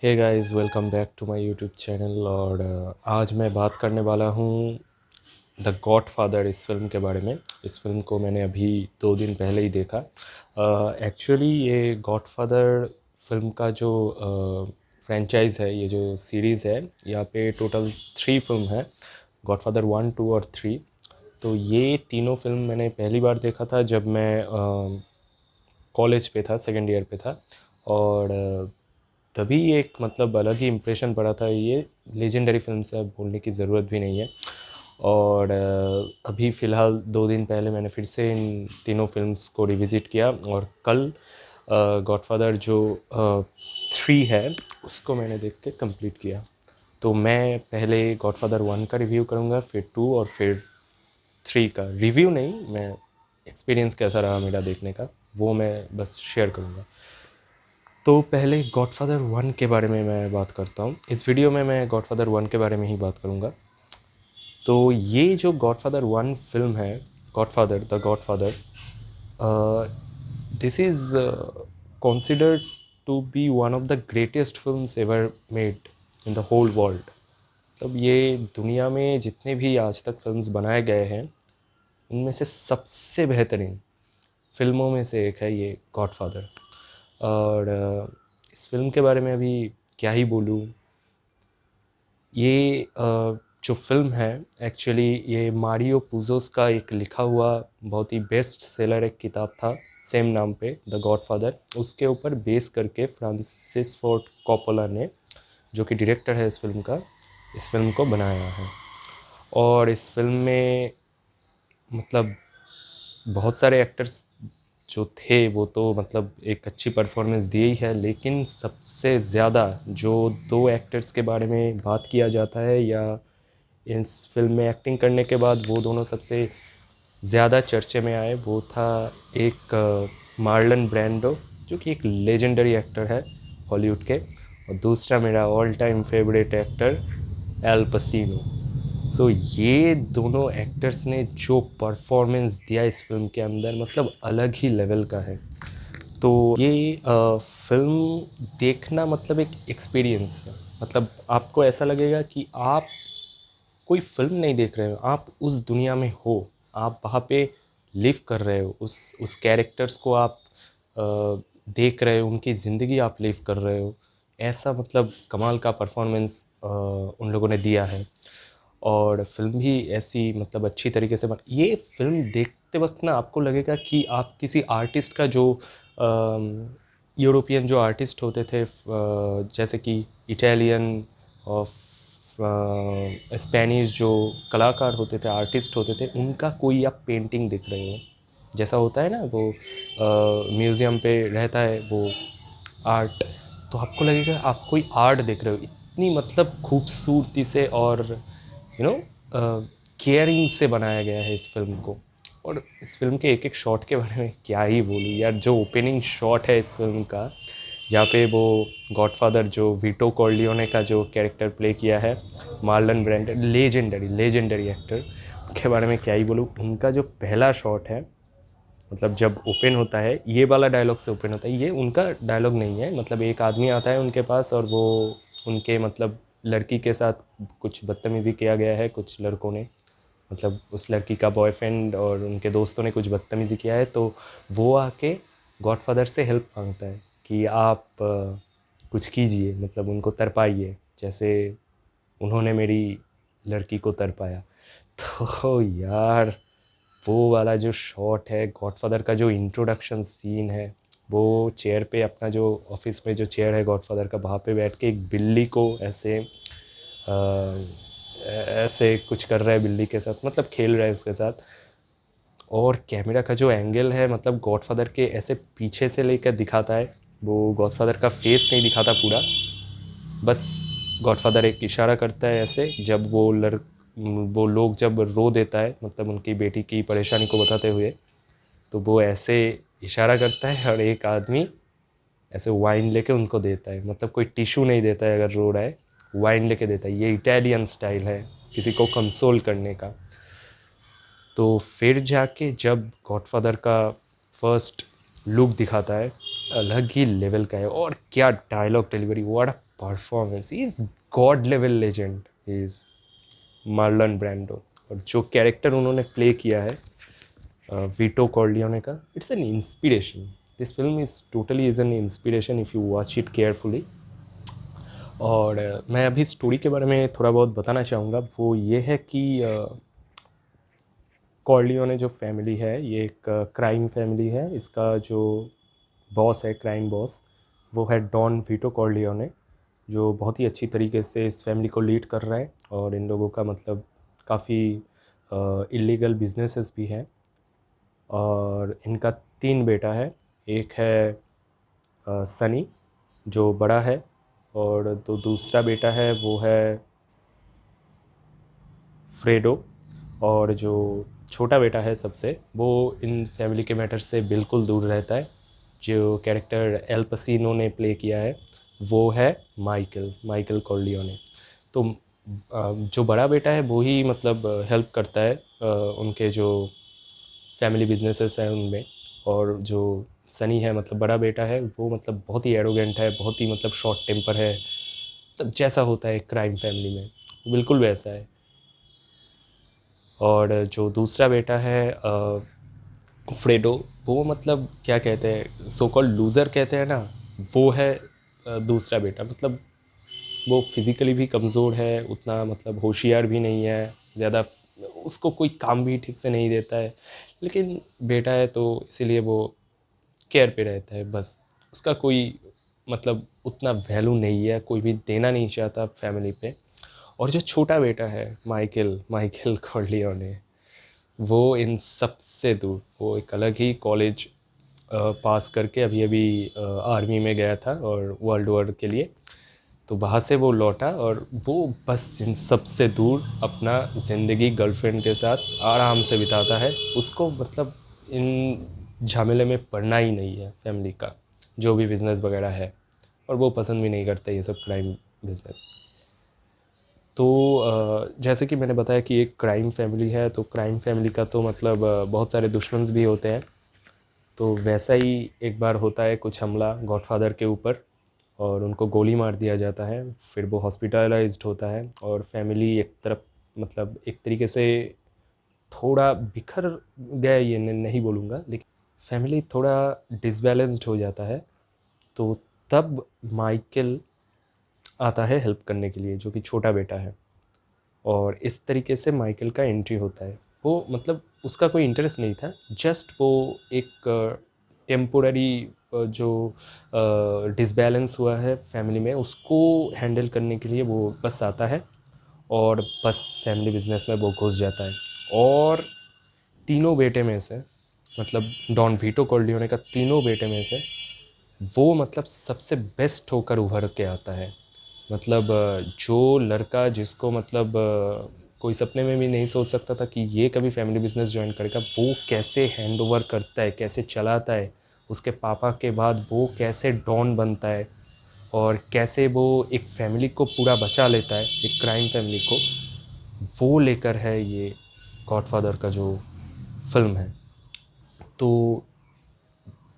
Hey guys, welcome back to my YouTube channel. और आज मैं बात करने वाला हूँ द गॉडफादर इस फिल्म के बारे में। इस फिल्म को मैंने अभी 2 दिन पहले ही देखा। एक्चुअली ये गॉडफादर फिल्म का जो फ्रेंचाइज़ है, ये जो सीरीज़ है, यहाँ पे टोटल 3 फिल्म है। गॉडफादर 1, 2 और 3। तो ये तीनों फिल्म मैंने पहली बार देखा था जब मैं कॉलेज पे था, सेकेंड ईयर पे था। और तभी एक मतलब अलग ही इम्प्रेशन पड़ा था। ये लेजेंडरी फिल्म से अब बोलने की ज़रूरत भी नहीं है। और अभी फ़िलहाल 2 दिन पहले मैंने फिर से इन तीनों फिल्म्स को रिविज़िट किया और कल गॉडफादर जो 3 है उसको मैंने देख के कंप्लीट किया। तो मैं पहले गॉडफादर 1 का रिव्यू करूँगा, फिर 2 और फिर 3 का रिव्यू नहीं, मैं एक्सपीरियंस कैसा रहा मेरा देखने का वो मैं बस शेयर करूँगा। तो पहले गॉडफादर 1 के बारे में मैं बात करता हूँ। इस वीडियो में मैं गॉडफादर 1 के बारे में ही बात करूँगा। तो ये जो गॉडफादर 1 फिल्म है, godfather the godfather, this is considered to be one of the greatest films ever made in the whole world। तब ये दुनिया में जितने भी आज तक फिल्म्स बनाए गए हैं उनमें से सबसे बेहतरीन फिल्मों में से एक है ये गॉडफादर। और इस फिल्म के बारे में अभी क्या ही बोलूँ। ये जो फ़िल्म है, एक्चुअली ये मारियो पुज़ोस का एक लिखा हुआ बहुत ही बेस्ट सेलर एक किताब था सेम नाम पे, द गॉडफादर। उसके ऊपर बेस करके फ्रांसिस फोर्ड कोप्पोला ने, जो कि डायरेक्टर है इस फिल्म का, इस फिल्म को बनाया है। और इस फिल्म में मतलब बहुत सारे एक्टर्स जो थे वो तो मतलब एक अच्छी परफॉर्मेंस दी ही है, लेकिन सबसे ज़्यादा जो 2 एक्टर्स के बारे में बात किया जाता है या इस फिल्म में एक्टिंग करने के बाद वो दोनों सबसे ज़्यादा चर्चे में आए, वो था एक मार्लन ब्रैंडो, जो कि एक लेजेंडरी एक्टर है हॉलीवुड के, और दूसरा मेरा all time favourite actor L पसीनो। सो ये दोनों एक्टर्स ने जो परफॉर्मेंस दिया इस फिल्म के अंदर मतलब अलग ही लेवल का है। तो ये फिल्म देखना मतलब एक एक्सपीरियंस है। मतलब आपको ऐसा लगेगा कि आप कोई फिल्म नहीं देख रहे हो, आप उस दुनिया में हो, आप वहाँ पे लिव कर रहे हो, उस कैरेक्टर्स को आप देख रहे हो, उनकी ज़िंदगी आप लिव कर रहे हो। ऐसा मतलब कमाल का परफॉर्मेंस उन लोगों ने दिया है। और फिल्म भी ऐसी मतलब अच्छी तरीके से बन, ये फिल्म देखते वक्त ना आपको लगेगा कि आप किसी आर्टिस्ट का जो यूरोपियन जो आर्टिस्ट होते थे, जैसे कि इटालियन और स्पेनिश जो कलाकार होते थे, आर्टिस्ट होते थे, उनका कोई आप पेंटिंग दिख रहे हो। जैसा होता है ना वो म्यूज़ियम पे रहता है वो आर्ट, तो आपको लगेगा आप कोई आर्ट देख रहे हो। इतनी मतलब खूबसूरती से और यू नो केयरिंग से बनाया गया है इस फिल्म को। और इस फिल्म के एक एक शॉट के बारे में क्या ही बोलूँ यार। जो ओपनिंग शॉट है इस फिल्म का, जहाँ पे वो गॉडफादर जो वीटो कॉर्लियोने का जो कैरेक्टर प्ले किया है, Marlon Brando, legendary legendary actor, के बारे में क्या ही बोलूँ। उनका जो पहला शॉट है, मतलब जब ओपन होता है, ये वाला डायलॉग से ओपन होता है। ये उनका डायलॉग नहीं है, मतलब एक आदमी आता है उनके पास और वो उनके मतलब लड़की के साथ कुछ बदतमीज़ी किया गया है कुछ लड़कों ने, मतलब उस लड़की का बॉयफ्रेंड और उनके दोस्तों ने कुछ बदतमीज़ी किया है, तो वो आके गॉडफादर से हेल्प मांगता है कि आप कुछ कीजिए, मतलब उनको तरपाइए जैसे उन्होंने मेरी लड़की को तरपाया। तो यार वो वाला जो शॉट है, गॉडफादर का जो इंट्रोडक्शन सीन है, वो चेयर पे अपना जो ऑफिस में जो चेयर है गॉडफादर का, वहाँ पे बैठ के एक बिल्ली को ऐसे ऐसे कुछ कर रहा है बिल्ली के साथ, मतलब खेल रहा है उसके साथ। और कैमरा का जो एंगल है, मतलब गॉडफादर के ऐसे पीछे से लेकर दिखाता है, वो गॉडफादर का फेस नहीं दिखाता पूरा, बस गॉडफादर एक इशारा करता है ऐसे, जब वो लोग जब रो देता है, मतलब उनकी बेटी की परेशानी को बताते हुए, तो वो ऐसे इशारा करता है और एक आदमी ऐसे वाइन लेके उनको देता है, मतलब कोई टिश्यू नहीं देता है अगर रो रहा है, वाइन लेके देता है। ये इटालियन स्टाइल है किसी को कंसोल करने का। तो फिर जाके जब गॉडफादर का फर्स्ट लुक दिखाता है, अलग ही लेवल का है। और क्या dialogue delivery, what a performance, he is god level legend, he is Marlon Brando. और जो कैरेक्टर उन्होंने प्ले किया है वीटो कॉर्लियोने का, it's an inspiration. This film is totally is an inspiration if you watch it carefully. और मैं अभी story के बारे में थोड़ा बहुत बताना चाहूँगा। वो ये है कि कॉर्लियोने जो फैमिली है ये एक क्राइम फैमिली है। इसका जो बॉस है, क्राइम बॉस, वो है डॉन वीटो कॉर्लियोने, जो बहुत ही अच्छी तरीके से इस फैमिली को लीड कर रहा है। और इन लोगों का मतलब काफ़ी इलीगल बिजनेसेस भी हैं। और इनका 3 बेटा है। एक है सनी जो बड़ा है, और जो दूसरा बेटा है वो है फ्रेडो, और जो छोटा बेटा है सबसे, वो इन फैमिली के मैटर से बिल्कुल दूर रहता है। जो कैरेक्टर एल पसीनो ने प्ले किया है वो है माइकल, माइकल कॉर्लियोने। तो जो बड़ा बेटा है वो ही मतलब हेल्प करता है उनके जो फैमिली बिजनेसेस हैं उनमें। और जो सनी है मतलब बड़ा बेटा है, वो मतलब बहुत ही एरोगेंट है, बहुत ही मतलब शॉर्ट टेम्पर है, मतलब जैसा होता है क्राइम फैमिली में बिल्कुल वैसा है। और जो दूसरा बेटा है फ्रेडो, वो मतलब क्या कहते हैं, सो कॉल्ड लूज़र कहते हैं ना, वो है दूसरा बेटा। मतलब वो फिज़िकली भी कमज़ोर है, उतना मतलब होशियार भी नहीं है ज़्यादा, उसको कोई काम भी ठीक से नहीं देता है, लेकिन बेटा है तो इसीलिए वो केयर पे रहता है बस। उसका कोई मतलब उतना वैल्यू नहीं है, कोई भी देना नहीं चाहता फैमिली पे। और जो छोटा बेटा है माइकल, माइकल कॉर्लियोने, वो इन सब से दूर, वो एक अलग ही कॉलेज पास करके अभी अभी आर्मी में गया था और वर्ल्ड वॉर के लिए। तो वहाँ से वो लौटा और वो बस इन सब से दूर अपना ज़िंदगी गर्लफ्रेंड के साथ आराम से बिताता है। उसको मतलब इन झमेले में पड़ना ही नहीं है फैमिली का, जो भी बिज़नेस वगैरह है, और वो पसंद भी नहीं करते ये सब क्राइम बिज़नेस। तो जैसे कि मैंने बताया कि एक क्राइम फैमिली है, तो क्राइम फैमिली का तो मतलब बहुत सारे दुश्मन भी होते हैं। तो वैसा ही एक बार होता है कुछ हमला गॉडफादर के ऊपर, और उनको गोली मार दिया जाता है। फिर वो हॉस्पिटलाइज्ड होता है, और फैमिली एक तरफ मतलब एक तरीके से थोड़ा बिखर गया, ये नहीं बोलूँगा, लेकिन फैमिली थोड़ा डिसबैलेंस्ड हो जाता है। तो तब माइकल आता है हेल्प करने के लिए, जो कि छोटा बेटा है। और इस तरीके से माइकल का एंट्री होता है। वो मतलब उसका कोई इंटरेस्ट नहीं था, जस्ट वो एक टेम्पोररी जो डिसबैलेंस हुआ है फैमिली में, उसको हैंडल करने के लिए वो बस आता है, और बस फैमिली बिजनेस में वो घुस जाता है। और तीनों बेटे में से, मतलब डॉन वीटो कॉर्लियोने का तीनों बेटे में से वो मतलब सबसे बेस्ट होकर उभर के आता है। मतलब जो लड़का जिसको मतलब कोई सपने में भी नहीं सोच सकता था कि ये कभी फैमिली बिजनेस ज्वाइन करेगा, वो कैसे हैंड ओवर करता है, कैसे चलाता है, उसके पापा के बाद वो कैसे डॉन बनता है, और कैसे वो एक फैमिली को पूरा बचा लेता है, एक क्राइम फैमिली को, वो लेकर है ये गॉडफादर का जो फिल्म है। तो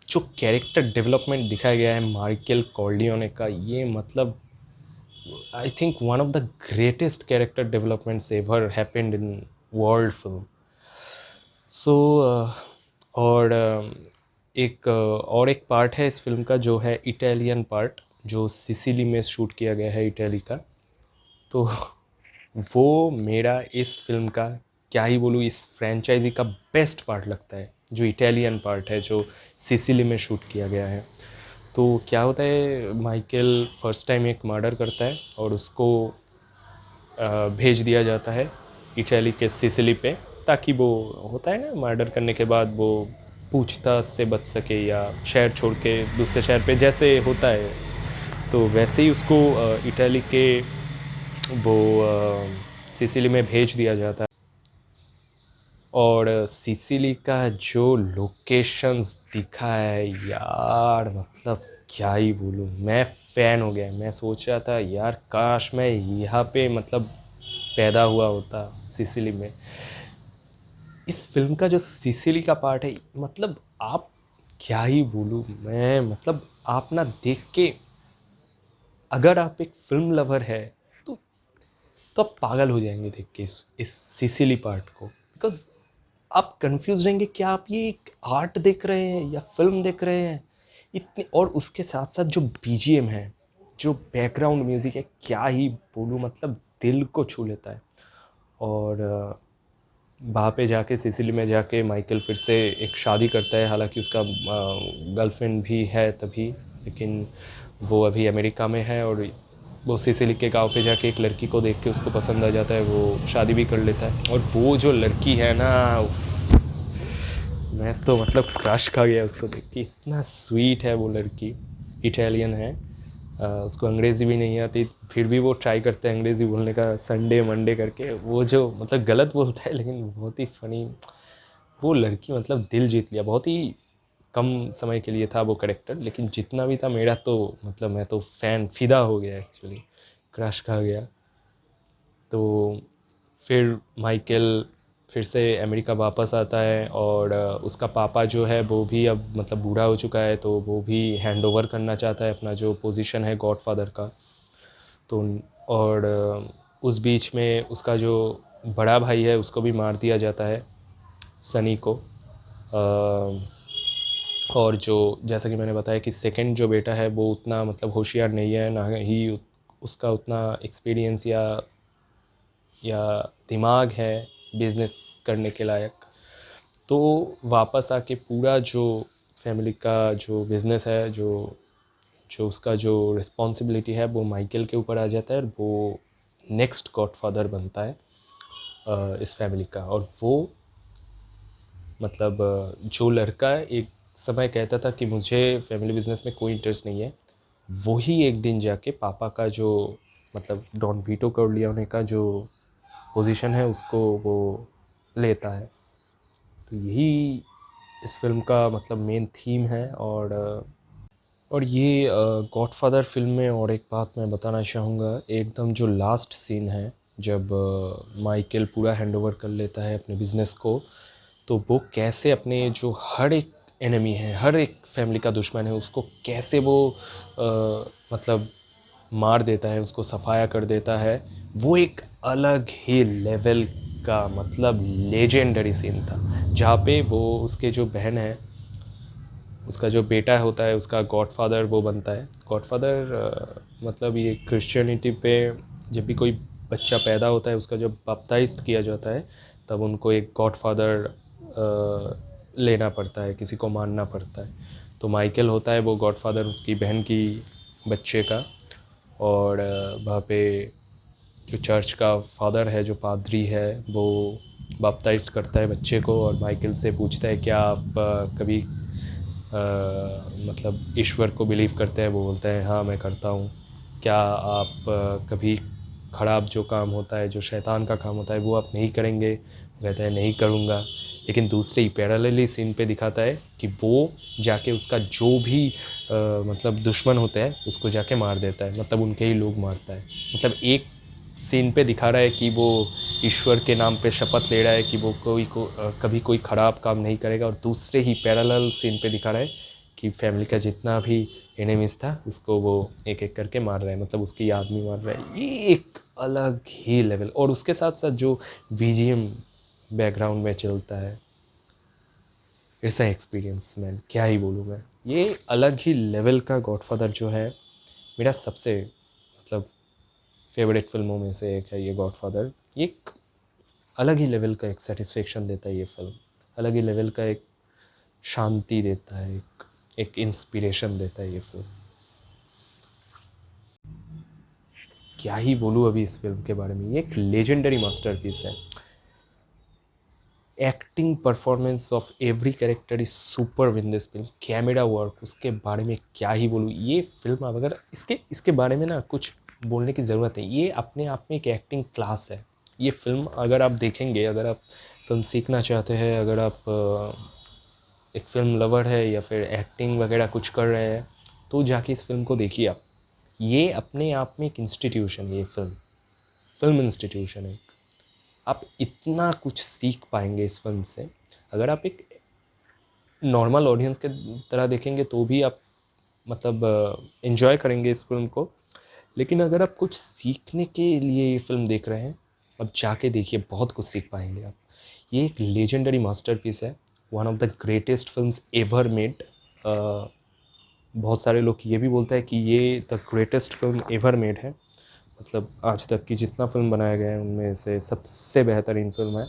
जो कैरेक्टर डेवलपमेंट दिखाया गया है माइकल कॉर्लियोने का, ये मतलब I think one of the greatest character developments ever happened in world film. So और एक पार्ट है इस फिल्म का जो है इटालियन पार्ट, जो सिसिली में शूट किया गया है, इटली का। तो वो मेरा इस फिल्म का, क्या ही बोलूँ, इस फ्रेंचाइजी का बेस्ट पार्ट लगता है, जो इटालियन पार्ट है, जो सिसिली में शूट किया गया है। तो क्या होता है, माइकल फर्स्ट टाइम एक मर्डर करता है और उसको भेज दिया जाता है इटली के सिसिली पे, ताकि वो होता है ना, मर्डर करने के बाद वो पूछताछ से बच सके या शहर छोड़ के दूसरे शहर पे जैसे होता है। तो वैसे ही उसको इटली के वो सिसिली में भेज दिया जाता है। और सिसिली का जो लोकेशंस दिखा है यार, मतलब क्या ही बोलूँ, मैं फ़ैन हो गया। मैं सोच रहा था यार काश मैं यहाँ पे मतलब पैदा हुआ होता, सिसिली में। इस फिल्म का जो सिसिली का पार्ट है, मतलब आप क्या ही बोलूँ मैं, मतलब आप ना देख के अगर आप एक फ़िल्म लवर है तो आप पागल हो जाएंगे देख के इस सिसिली पार्ट को, बिकॉज़ आप कंफ्यूज रहेंगे क्या आप ये एक आर्ट देख रहे हैं या फिल्म देख रहे हैं इतने। और उसके साथ साथ जो बीजीएम है, जो बैकग्राउंड म्यूज़िक है, क्या ही बोलूँ, मतलब दिल को छू लेता है। और वहाँ पे जाके सिसिली में जाके माइकल फिर से एक शादी करता है, हालांकि उसका गर्लफ्रेंड भी है तभी, लेकिन वो अभी अमेरिका में है। और वो सिसिली के गांव पे जाके एक लड़की को देख के उसको पसंद आ जाता है, वो शादी भी कर लेता है। और वो जो लड़की है ना, मैं तो मतलब क्रश खा गया उसको देख के, इतना स्वीट है वो लड़की। इटालियन है, उसको अंग्रेज़ी भी नहीं आती, फिर भी वो ट्राई करता है अंग्रेज़ी बोलने का, संडे मंडे करके। वो जो मतलब गलत बोलता है लेकिन बहुत ही फ़नी। वो लड़की मतलब दिल जीत लिया। बहुत ही कम समय के लिए था वो करेक्टर, लेकिन जितना भी था मेरा तो मतलब मैं तो फ़ैन फ़िदा हो गया एक्चुअली, क्रश खा गया। तो फिर माइकल फिर से अमेरिका वापस आता है, और उसका पापा जो है वो भी अब मतलब बूढ़ा हो चुका है, तो वो भी हैंड ओवर करना चाहता है अपना जो पोजीशन है गॉडफादर का। तो और उस बीच में उसका जो बड़ा भाई है उसको भी मार दिया जाता है, सनी को। और जो जैसा कि मैंने बताया कि सेकंड जो बेटा है वो उतना मतलब होशियार नहीं है, ना ही उसका उतना एक्सपीरियंस या दिमाग है बिज़नेस करने के लायक। तो वापस आके पूरा जो फैमिली का जो बिज़नेस है, जो जो उसका जो रिस्पॉन्सिबिलिटी है वो माइकल के ऊपर आ जाता है, और वो नेक्स्ट गॉडफादर बनता है इस फैमिली का। और वो मतलब जो लड़का एक समय कहता था कि मुझे फैमिली बिज़नेस में कोई इंटरेस्ट नहीं है, वही एक दिन जाके पापा का जो मतलब डॉन वीटो कॉर्लियोने का जो पोजीशन है उसको वो लेता है। तो यही इस फिल्म का मतलब मेन थीम है। और ये गॉडफादर फिल्म में और एक बात मैं बताना चाहूँगा, एकदम जो लास्ट सीन है जब माइकल पूरा हैंडओवर कर लेता है अपने बिज़नेस को, तो वो कैसे अपने जो हर एक एनिमी है, हर एक फैमिली का दुश्मन है, उसको कैसे वो मतलब मार देता है, उसको सफाया कर देता है। वो एक अलग ही लेवल का मतलब लेजेंडरी सीन था, जहाँ पे वो उसके जो बहन है, उसका जो बेटा होता है, उसका गॉडफादर वो बनता है। गॉडफादर मतलब ये क्रिश्चियनिटी पे जब भी कोई बच्चा पैदा होता है उसका जब बप्ताइज्ड किया जाता है, तब उनको एक गॉडफादर लेना पड़ता है, किसी को मानना पड़ता है। तो माइकल होता है वो गॉडफादर उसकी बहन की बच्चे का। और वहाँ पे जो चर्च का फादर है, जो पादरी है, वो बप्ताइज करता है बच्चे को, और माइकल से पूछता है क्या आप कभी मतलब ईश्वर को बिलीव करते हैं। वो बोलता है हाँ मैं करता हूँ। क्या आप कभी ख़राब जो काम होता है, जो शैतान का काम होता है, वो आप नहीं करेंगे? कहता है नहीं करूँगा। लेकिन दूसरे ही पैरेलली सीन पे दिखाता है कि वो जाके उसका जो भी मतलब दुश्मन होता है उसको जाके मार देता है, मतलब उनके ही लोग मारता है। मतलब एक सीन पे दिखा रहा है कि वो ईश्वर के नाम पे शपथ ले रहा है कि वो कभी कोई ख़राब काम नहीं करेगा, और दूसरे ही पैरेलल सीन पे दिखा रहा है कि फैमिली का जितना भी एनिमीज़ था उसको वो एक एक करके मार रहा है, मतलब उसकी आदमी मार रहा है। ये एक अलग ही लेवल। और उसके साथ साथ जो बीजीएम बैकग्राउंड में चलता है, इट्स अ एक्सपीरियंस मैन, क्या ही बोलूँ मैं। ये अलग ही लेवल का गॉडफादर जो है, मेरा सबसे मतलब फेवरेट फिल्मों में से एक है ये गॉडफादर। ये एक अलग ही लेवल का एक सेटिस्फेक्शन देता है ये फिल्म, अलग ही लेवल का एक शांति देता है, एक इंस्पिरेशन देता है ये फिल्म। क्या ही बोलूँ अभी इस फिल्म के बारे में, ये एक लेजेंडरी मास्टरपीस है। Acting performance of every character is super win this film. Camera work, उसके बारे में क्या ही बोलूँ। ये फिल्म अब अगर इसके बारे में ना कुछ बोलने की ज़रूरत है, ये अपने आप में एक एक्टिंग क्लास है। ये फिल्म अगर आप देखेंगे, अगर आप फिल्म सीखना चाहते हैं, अगर आप एक फ़िल्म लवर है या फिर एक्टिंग वगैरह कुछ कर रहे हैं, तो जाके इस फिल्म को देखिए आप। ये अपने आप में एक इंस्टीट्यूशन है, ये फिल्म इंस्टीट्यूशन है। आप इतना कुछ सीख पाएंगे इस फिल्म से। अगर आप एक नॉर्मल ऑडियंस के तरह देखेंगे तो भी आप मतलब एंजॉय करेंगे इस फिल्म को, लेकिन अगर आप कुछ सीखने के लिए ये फ़िल्म देख रहे हैं, अब जाके देखिए, बहुत कुछ सीख पाएँगे आप। ये एक लेजेंडरी मास्टरपीस है, one of the greatest films ever made. बहुत सारे लोग ये भी बोलते हैं कि ये the greatest film ever made है। मतलब आज तक की जितना फ़िल्म बनाया गया है उनमें से सबसे बेहतरीन फ़िल्म है।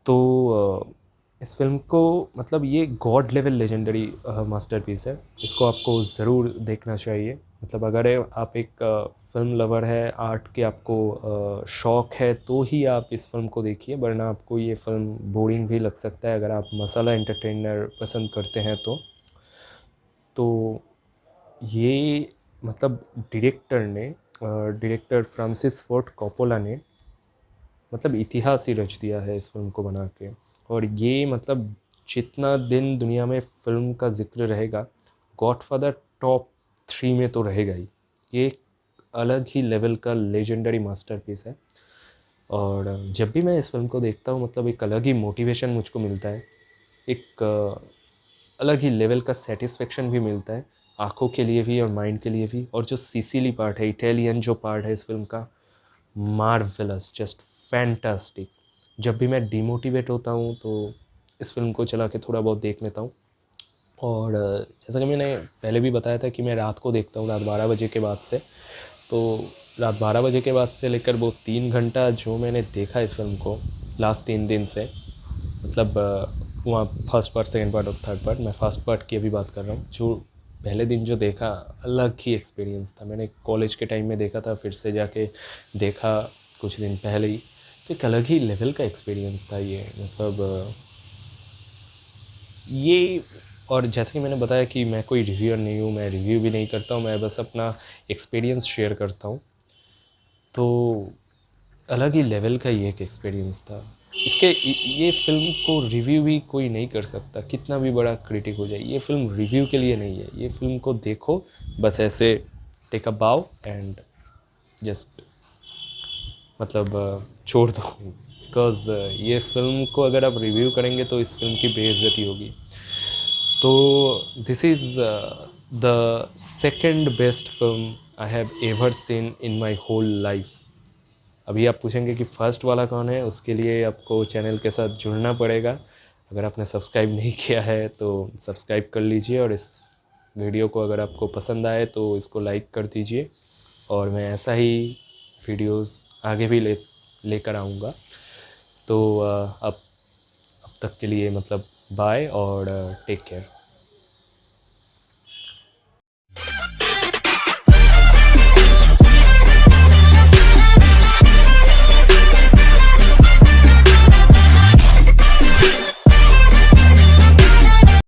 तो इस फ़िल्म को, मतलब ये गॉड लेवल लेजेंडरी मास्टरपीस है। इसको आपको ज़रूर देखना चाहिए। मतलब अगर आप एक फ़िल्म लवर है, आर्ट के आपको शौक़ है, तो ही आप इस फ़िल्म को देखिए, वरना आपको ये फ़िल्म बोरिंग भी लग सकता है अगर आप मसाला एंटरटेनर पसंद करते हैं तो। तो ये, मतलब डायरेक्टर फ्रांसिस फोर्ड कॉपोला ने मतलब इतिहास ही रच दिया है इस फ़िल्म को बना के। और ये, मतलब जितना दिन दुनिया में फ़िल्म का ज़िक्र रहेगा, गॉडफ़ादर टॉप 3 में तो रहेगा ही। ये एक अलग ही लेवल का लेजेंडरी मास्टरपीस है। और जब भी मैं इस फ़िल्म को देखता हूँ, मतलब एक अलग ही मोटिवेशन मुझको मिलता है। एक अलग ही लेवल का सैटिस्फैक्शन भी मिलता है, आँखों के लिए भी और माइंड के लिए भी। और जो सिसिली पार्ट है, इटालियन जो पार्ट है इस फ़िल्म का, मार्वेलस, जस्ट फैंटास्टिक। जब भी मैं डिमोटिवेट होता हूँ तो इस फ़िल्म को चला के थोड़ा बहुत देख लेता हूँ। और जैसा कि मैंने पहले भी बताया था कि मैं रात को देखता हूँ, रात 12 बजे के बाद से। तो रात 12 बजे के बाद से लेकर वो 3 घंटा जो मैंने देखा इस फ़िल्म को लास्ट 3 दिन से, मतलब वहाँ फर्स्ट पार्ट, सेकंड पार्ट और थर्ड पार्ट, मैं फर्स्ट पार्ट की अभी बात कर रहा हूँ। जो पहले दिन जो देखा, अलग ही एक्सपीरियंस था। मैंने कॉलेज के टाइम में देखा था, फिर से जाके देखा कुछ दिन पहले ही, तो एक अलग ही लेवल का एक्सपीरियंस था ये। मतलब ये, और जैसे कि मैंने बताया कि मैं कोई रिव्यूअर नहीं हूँ, मैं रिव्यू भी नहीं करता हूँ, मैं बस अपना एक्सपीरियंस शेयर करता हूँ। तो अलग ही लेवल का ये एक एक्सपीरियंस था। ये फ़िल्म को रिव्यू भी कोई नहीं कर सकता, कितना भी बड़ा क्रिटिक हो जाए। ये फ़िल्म रिव्यू के लिए नहीं है, ये फ़िल्म को देखो, बस ऐसे टेक अ बाव एंड जस्ट, मतलब छोड़ दो। बिकॉज़ ये फ़िल्म को अगर आप रिव्यू करेंगे तो इस फ़िल्म की बेइज़्ज़ती होगी। तो this is the second best film I have ever seen in my whole life. अभी आप पूछेंगे कि फ़र्स्ट वाला कौन है, उसके लिए आपको चैनल के साथ जुड़ना पड़ेगा। अगर आपने सब्सक्राइब नहीं किया है तो सब्सक्राइब कर लीजिए, और इस वीडियो को अगर आपको पसंद आए तो इसको लाइक कर दीजिए। और मैं ऐसा ही वीडियोस आगे भी लेकर आऊँगा। तो अब तक के लिए, मतलब बाय और टेक केयर।